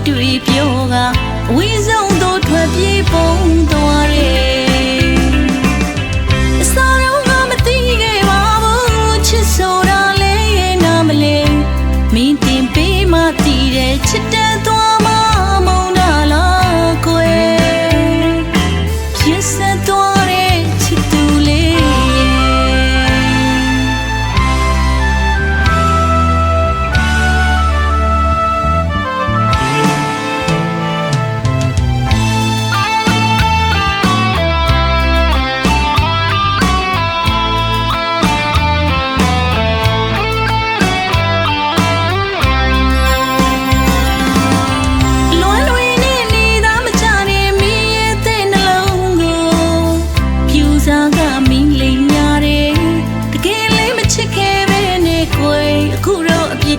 တွေ့ပြောကဝီဆုံးတို့ထွက်ပြေးပုံသွားတယ်အစားတော့ငါမသိခဲ့ပါဘူးချစ်ဆိုတာလဲနားမလဲမင်းတင်ပေးမှသိတယ်ချစ်တဲ့သွားမှမုန်းတာလားကွယ်ဖြစ်စသွားတဲ့ချစ်သူလေး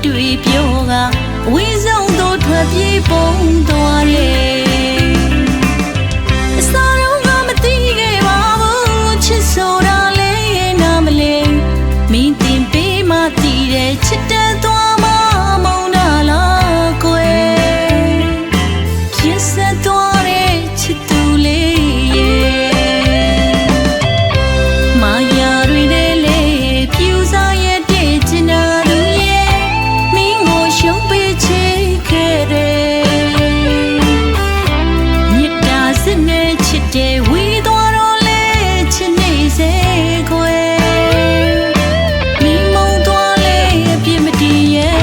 တွေ့ပြောကဝီဆုံးတို့ထွက်ပြေးပုံသွားတယ်အစားတော့ငါမသိခဲ့ပါဘူးချစ်ဆိုတာလဲနားမလဲမင်းတင်ပေးမှသိတယ်ချစ်တဲ့သွားမှမုန်းတာလားကွယ်ဖြစ်စသွားတဲ့ချစ်သူလေးရဲ့မာယာတွေနဲ့လေပြူစားရတဲ့ချင်တာဝီသွားတော့လဲချစ်နေစေခွဲမိမုံသွားလဲအပြစ်မတည်ရဲ့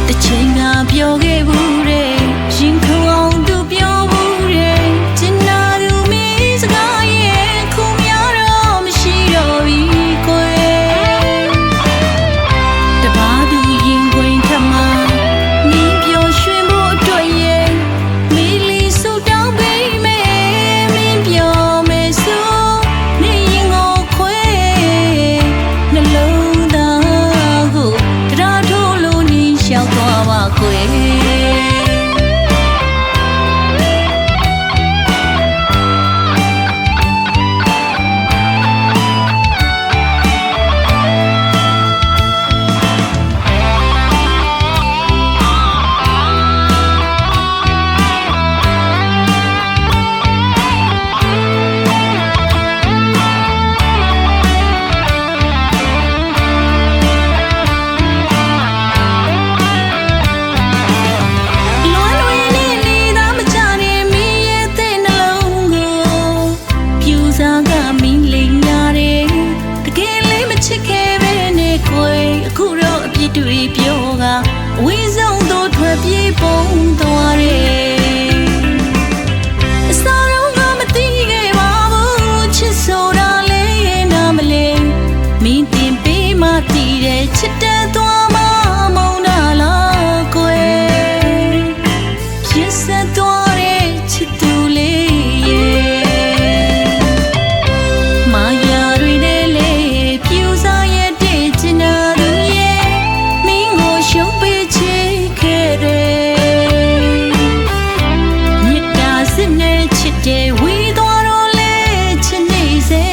တချိန်ကပြောခဲ့ဘူးတဲ့ရင်ခုန်အောင်သူပြောဘူးတဲ့ကျင်နာသူမင်းစကားရဲ့ခုများတော့မရှိတော့ဘူးခွဲတပါးသူတွေ့ပြောကဝီဆုံးတို့ထွက်ပြေးပုံသွားတယ်အစားတော့ငါမသိခဲ့ပါဘူးချစ်ဆိုတာလဲနားမလဲမင်းတင်ပေးမှသိတယ်ချစ်တဲ့သွားမှမုန်းတာလားကွယ်ဖြစ်စသွားတဲ့ချစ်သူလေးရဲ့မာယာတွေနဲ့လေပြူစားရတဲ့ချင်တာရှုံးပေးချေခဲ့တယ်မြတ်တာစစ်နဲ့ချစ်တဲ့ဝီသွားတော့လဲချစ်နေစေ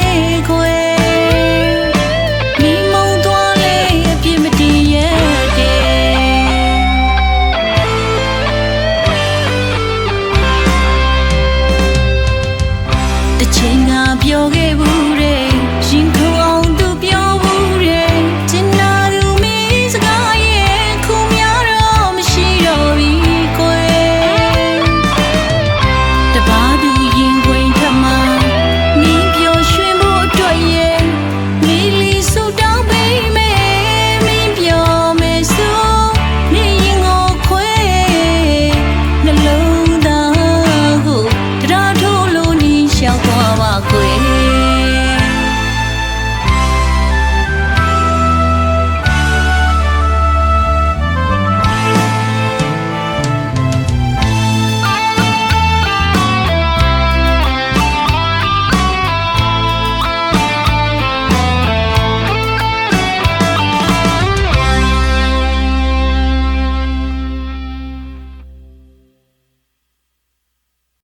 ခွဲမိမုံသွားလဲအပြစ်မတည်ရဲ့တချိန်ကပြောခဲ့ဘူး